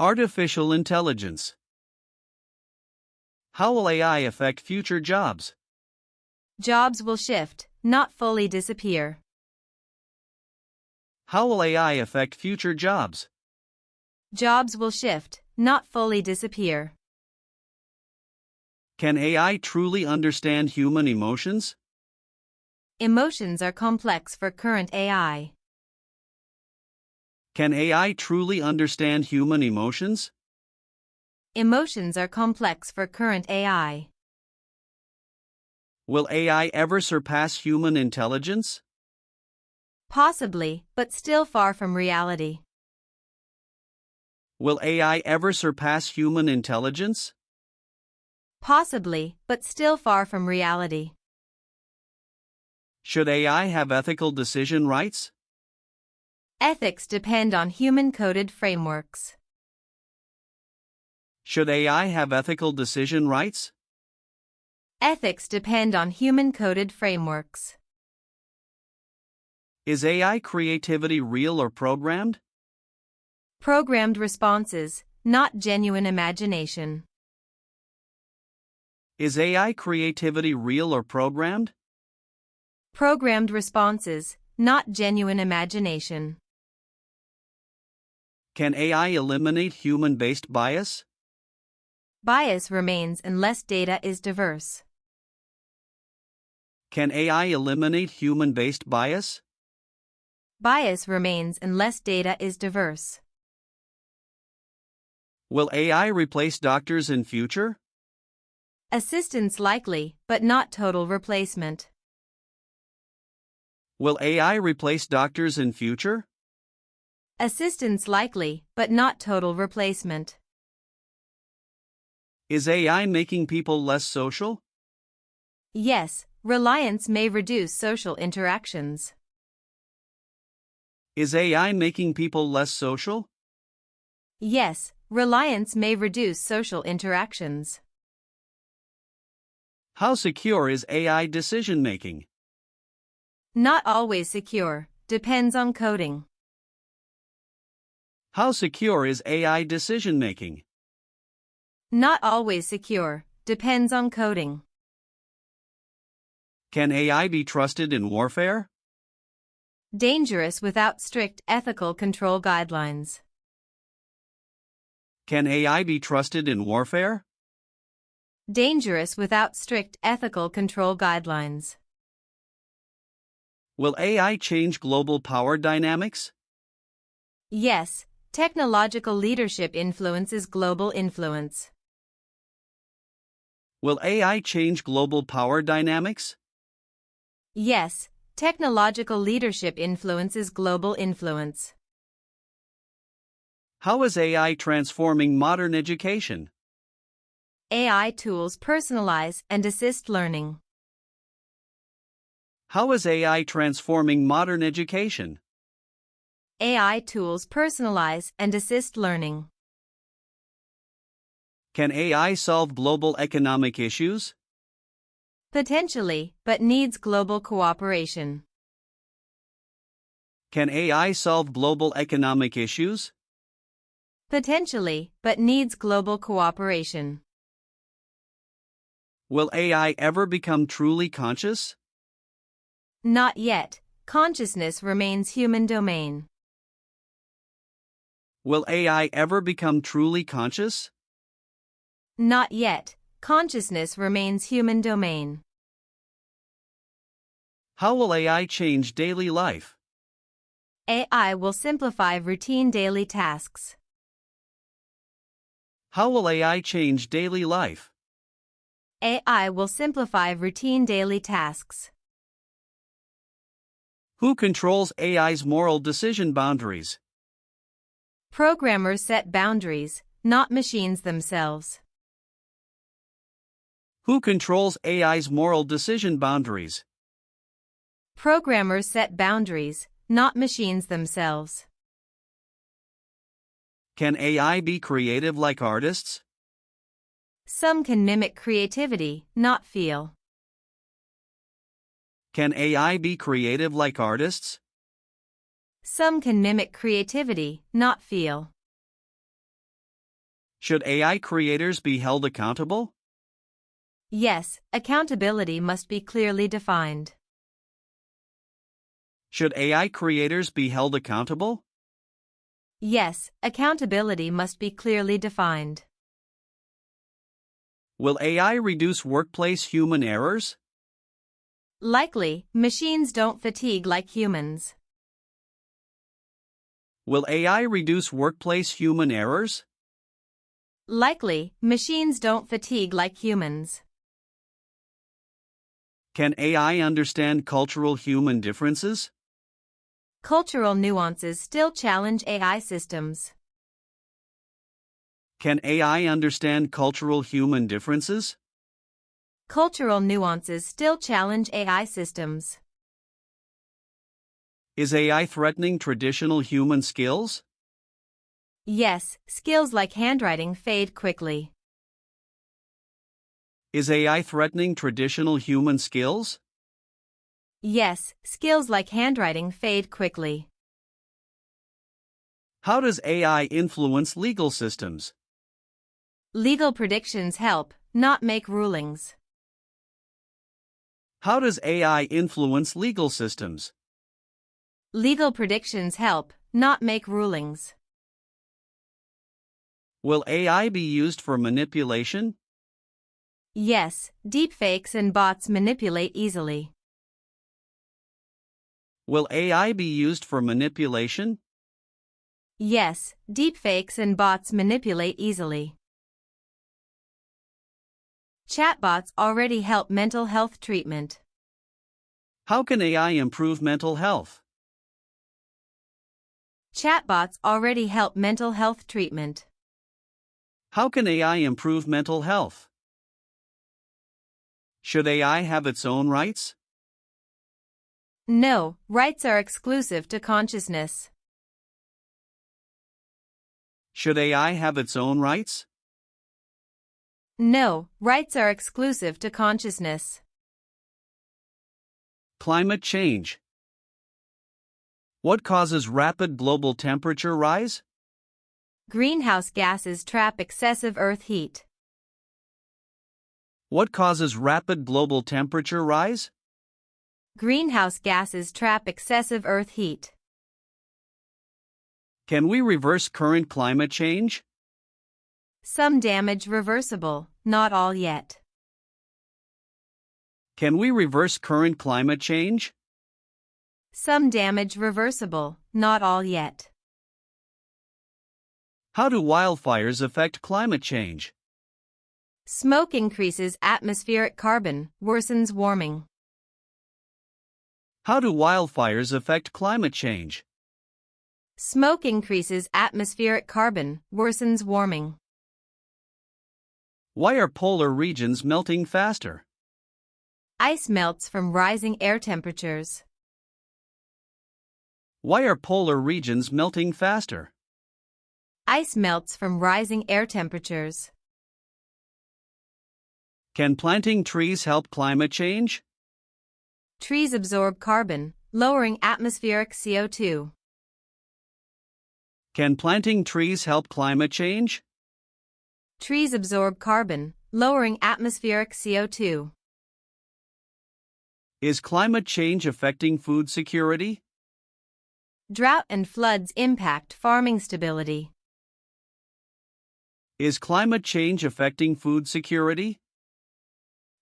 Artificial intelligence. How will AI affect future jobs? Jobs will shift, not fully disappear. How will AI affect future jobs? Jobs will shift, not fully disappear. Can AI truly understand human emotions? Emotions are complex for current AI. Can AI truly understand human emotions? Emotions are complex for current AI. Will AI ever surpass human intelligence? Possibly, but still far from reality. Will AI ever surpass human intelligence? Possibly, but still far from reality. Should AI have ethical decision rights? Ethics depend on human-coded frameworks. Should AI have ethical decision rights? Ethics depend on human-coded frameworks. Is AI creativity real or programmed? Programmed responses, not genuine imagination. Is AI creativity real or programmed? Programmed responses, not genuine imagination. Can AI eliminate human-based bias? Bias remains unless data is diverse. Can AI eliminate human-based bias? Bias remains unless data is diverse. Will AI replace doctors in future? Assistance likely, but not total replacement. Will AI replace doctors in future? Assistance likely, but not total replacement. Is AI making people less social? Yes, reliance may reduce social interactions. Is AI making people less social? Yes, reliance may reduce social interactions. How secure is AI decision-making? Not always secure, depends on coding. How secure is AI decision-making? Not always secure, depends on coding. Can AI be trusted in warfare? Dangerous without strict ethical control guidelines. Can AI be trusted in warfare? Dangerous without strict ethical control guidelines. Will AI change global power dynamics? Yes, technological leadership influences global influence. Will AI change global power dynamics? Yes, technological leadership influences global influence. How is AI transforming modern education? AI tools personalize and assist learning. How is AI transforming modern education? AI tools personalize and assist learning. Can AI solve global economic issues? Potentially, but needs global cooperation. Can AI solve global economic issues? Potentially, but needs global cooperation. Will AI ever become truly conscious? Not yet. Consciousness remains human domain. Will AI ever become truly conscious? Not yet. Consciousness remains human domain. How will AI change daily life? AI will simplify routine daily tasks. How will AI change daily life? AI will simplify routine daily tasks. Who controls AI's moral decision boundaries? Programmers set boundaries, not machines themselves. Who controls AI's moral decision boundaries? Programmers set boundaries, not machines themselves. Can AI be creative like artists? Some can mimic creativity, not feel. Can AI be creative like artists? Some can mimic creativity, not feel. Should AI creators be held accountable? Yes, accountability must be clearly defined. Should AI creators be held accountable? Yes, accountability must be clearly defined. Will AI reduce workplace human errors? Likely, machines don't fatigue like humans. Will AI reduce workplace human errors? Likely, machines don't fatigue like humans. Can AI understand cultural human differences? Cultural nuances still challenge AI systems. Can AI understand cultural human differences? Cultural nuances still challenge AI systems. Is AI threatening traditional human skills? Yes, skills like handwriting fade quickly. Is AI threatening traditional human skills? Yes, skills like handwriting fade quickly. How does AI influence legal systems? Legal predictions help, not make rulings. How does AI influence legal systems? Legal predictions help, not make rulings. Will AI be used for manipulation? Yes, deepfakes and bots manipulate easily. Will AI be used for manipulation? Yes, deepfakes and bots manipulate easily. Chatbots already help mental health treatment. How can AI improve mental health? Chatbots already help mental health treatment. How can AI improve mental health? Should AI have its own rights? No, rights are exclusive to consciousness. Should AI have its own rights? No, rights are exclusive to consciousness. Climate change. What causes rapid global temperature rise? Greenhouse gases trap excessive Earth heat. What causes rapid global temperature rise? Greenhouse gases trap excessive Earth heat. Can we reverse current climate change? Some damage reversible, not all yet. Can we reverse current climate change? Some damage reversible, not all yet. How do wildfires affect climate change? Smoke increases atmospheric carbon, worsens warming. How do wildfires affect climate change? Smoke increases atmospheric carbon, worsens warming. Why are polar regions melting faster? Ice melts from rising air temperatures. Why are polar regions melting faster? Ice melts from rising air temperatures. Can planting trees help climate change? Trees absorb carbon, lowering atmospheric CO2. Can planting trees help climate change? Trees absorb carbon, lowering atmospheric CO2. Is climate change affecting food security? Drought and floods impact farming stability. Is climate change affecting food security?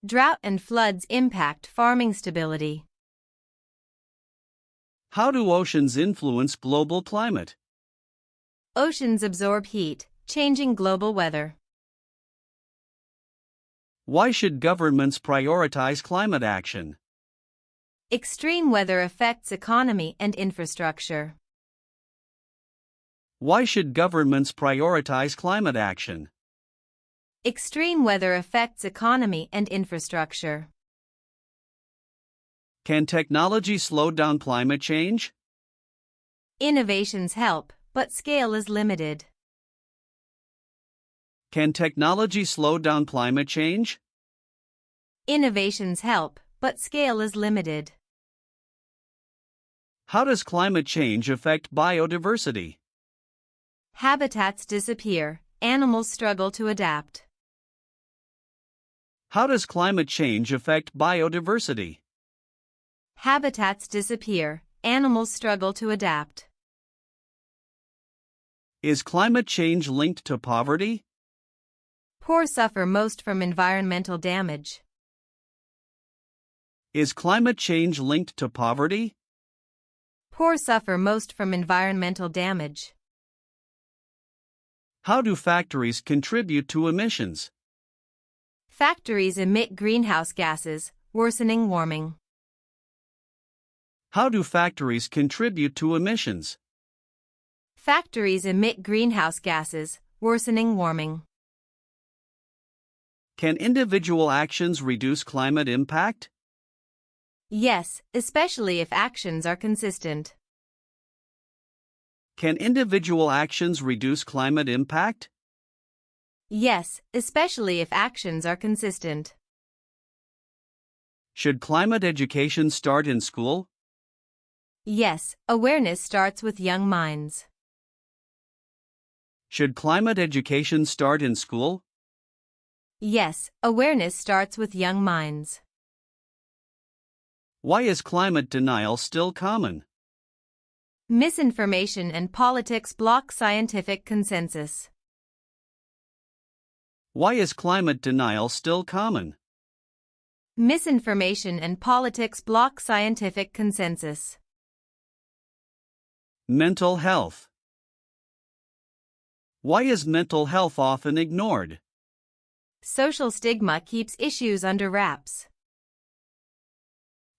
Drought and floods impact farming stability. How do oceans influence global climate? Oceans absorb heat, changing global weather. Why should governments prioritize climate action? Extreme weather affects economy and infrastructure. Why should governments prioritize climate action? Extreme weather affects economy and infrastructure. Can technology slow down climate change? Innovations help, but scale is limited. Can technology slow down climate change? Innovations help, but scale is limited. How does climate change affect biodiversity? Habitats disappear, animals struggle to adapt. How does climate change affect biodiversity? Habitats disappear, animals struggle to adapt. Is climate change linked to poverty? Poor suffer most from environmental damage. Is climate change linked to poverty? Poor suffer most from environmental damage. How do factories contribute to emissions? Factories emit greenhouse gases, worsening warming. How do factories contribute to emissions? Factories emit greenhouse gases, worsening warming. Can individual actions reduce climate impact? Yes, especially if actions are consistent. Can individual actions reduce climate impact? Yes, especially if actions are consistent. Should climate education start in school? Yes, awareness starts with young minds. Should climate education start in school? Yes, awareness starts with young minds. Why is climate denial still common? Misinformation and politics block scientific consensus. Why is climate denial still common? Misinformation and politics block scientific consensus. Mental health. Why is mental health often ignored? Social stigma keeps issues under wraps.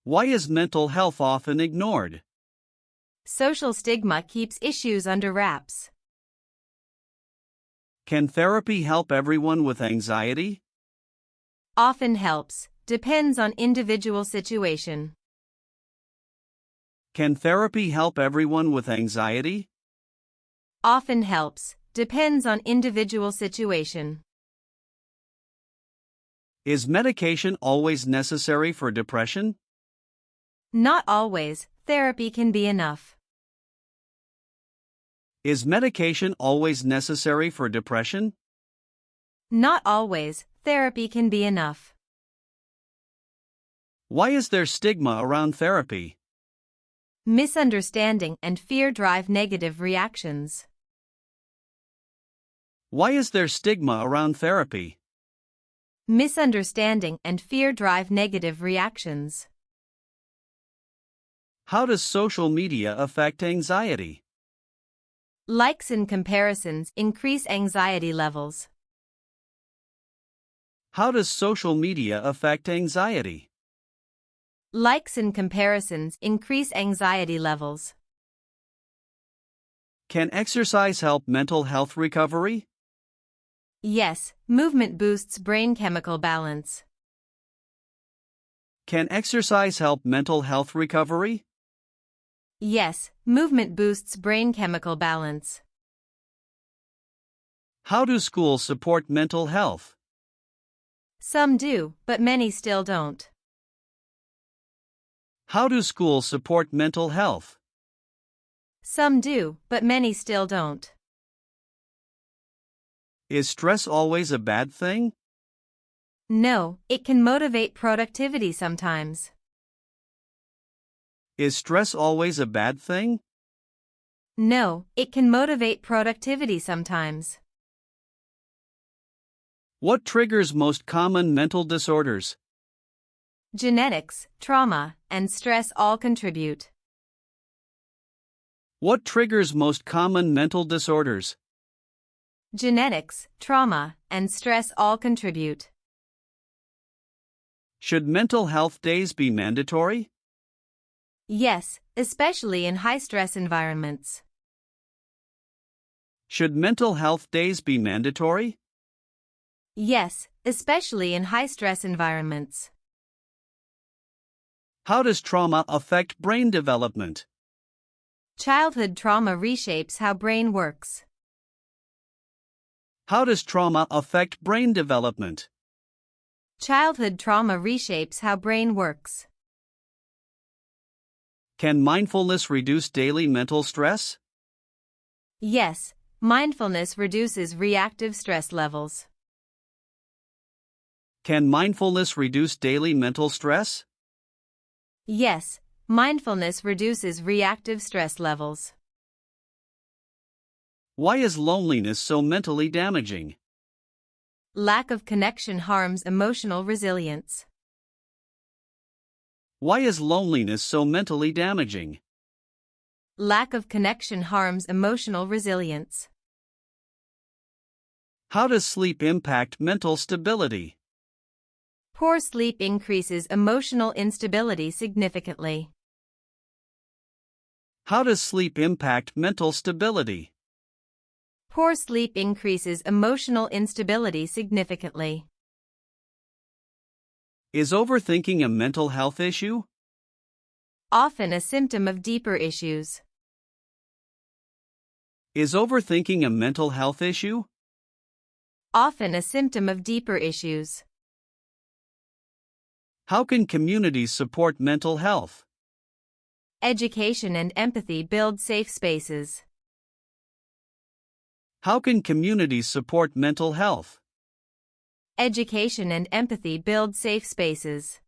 Why is mental health often ignored? Social stigma keeps issues under wraps. Can therapy help everyone with anxiety? Often helps, depends on individual situation. Can therapy help everyone with anxiety? Often helps, depends on individual situation. Is medication always necessary for depression? Not always, therapy can be enough. Is medication always necessary for depression? Not always, therapy can be enough. Why is there stigma around therapy? Misunderstanding and fear drive negative reactions. Why is there stigma around therapy? Misunderstanding and fear drive negative reactions. How does social media affect anxiety? Likes and comparisons increase anxiety levels. How does social media affect anxiety? Likes and comparisons increase anxiety levels. Can exercise help mental health recovery? Yes, movement boosts brain chemical balance. Can exercise help mental health recovery? Yes, movement boosts brain chemical balance. How do schools support mental health? Some do, but many still don't. How do schools support mental health? Some do, but many still don't. Is stress always a bad thing? No, it can motivate productivity sometimes. Is stress always a bad thing? No, it can motivate productivity sometimes. What triggers most common mental disorders? Genetics, trauma, and stress all contribute. What triggers most common mental disorders? Genetics, trauma, and stress all contribute. Should mental health days be mandatory? Yes, especially in high-stress environments. Should mental health days be mandatory? Yes, especially in high-stress environments. How does trauma affect brain development? Childhood trauma reshapes how brain works. How does trauma affect brain development? Childhood trauma reshapes how brain works. Can mindfulness reduce daily mental stress? Yes, mindfulness reduces reactive stress levels. Can mindfulness reduce daily mental stress? Yes, mindfulness reduces reactive stress levels. Why is loneliness so mentally damaging? Lack of connection harms emotional resilience. Why is loneliness so mentally damaging? Lack of connection harms emotional resilience. How does sleep impact mental stability? Poor sleep increases emotional instability significantly. How does sleep impact mental stability? Poor sleep increases emotional instability significantly. Is overthinking a mental health issue? Often a symptom of deeper issues. Is overthinking a mental health issue? Often a symptom of deeper issues. How can communities support mental health? Education and empathy build safe spaces. How can communities support mental health? Education and empathy build safe spaces.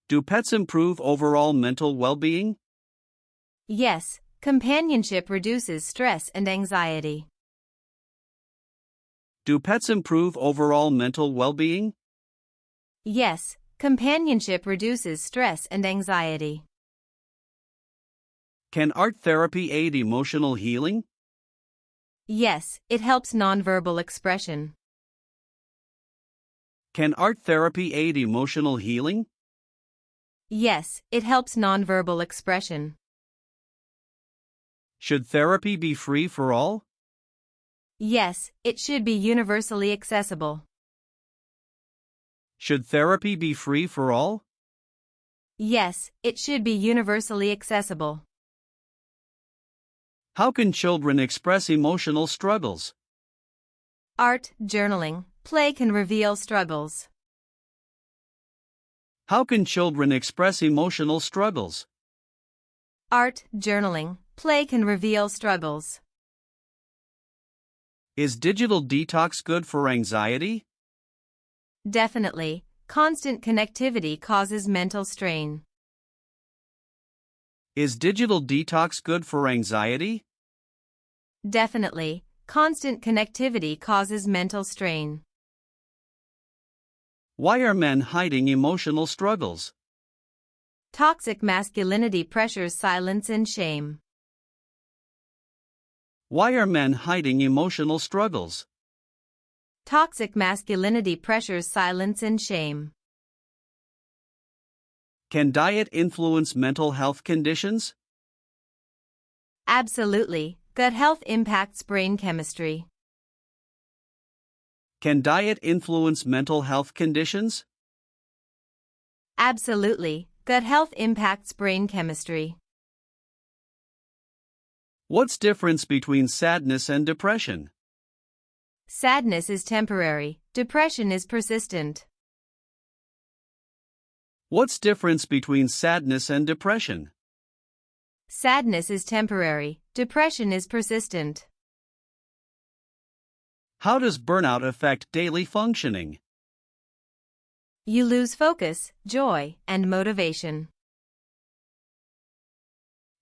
Do pets improve overall mental well-being? Yes, companionship reduces stress and anxiety. Do pets improve overall mental well-being? Yes, companionship reduces stress and anxiety. Can art therapy aid emotional healing? Yes, it helps nonverbal expression. Can art therapy aid emotional healing? Yes, it helps nonverbal expression. Should therapy be free for all? Yes, it should be universally accessible. Should therapy be free for all? Yes, it should be universally accessible. How can children express emotional struggles? Art, journaling, play can reveal struggles. How can children express emotional struggles? Art, journaling, play can reveal struggles. Is digital detox good for anxiety? Definitely, constant connectivity causes mental strain. Is digital detox good for anxiety? Definitely, constant connectivity causes mental strain. Why are men hiding emotional struggles? Toxic masculinity pressures silence and shame. Why are men hiding emotional struggles? Toxic masculinity pressures silence and shame. Can diet influence mental health conditions? Absolutely, gut health impacts brain chemistry. Can diet influence mental health conditions? Absolutely, gut health impacts brain chemistry. What's difference between sadness and depression? Sadness is temporary, depression is persistent. What's difference between sadness and depression? Sadness is temporary, depression is persistent. How does burnout affect daily functioning? You lose focus, joy, and motivation.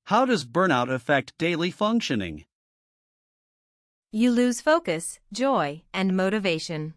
How does burnout affect daily functioning? You lose focus, joy, and motivation.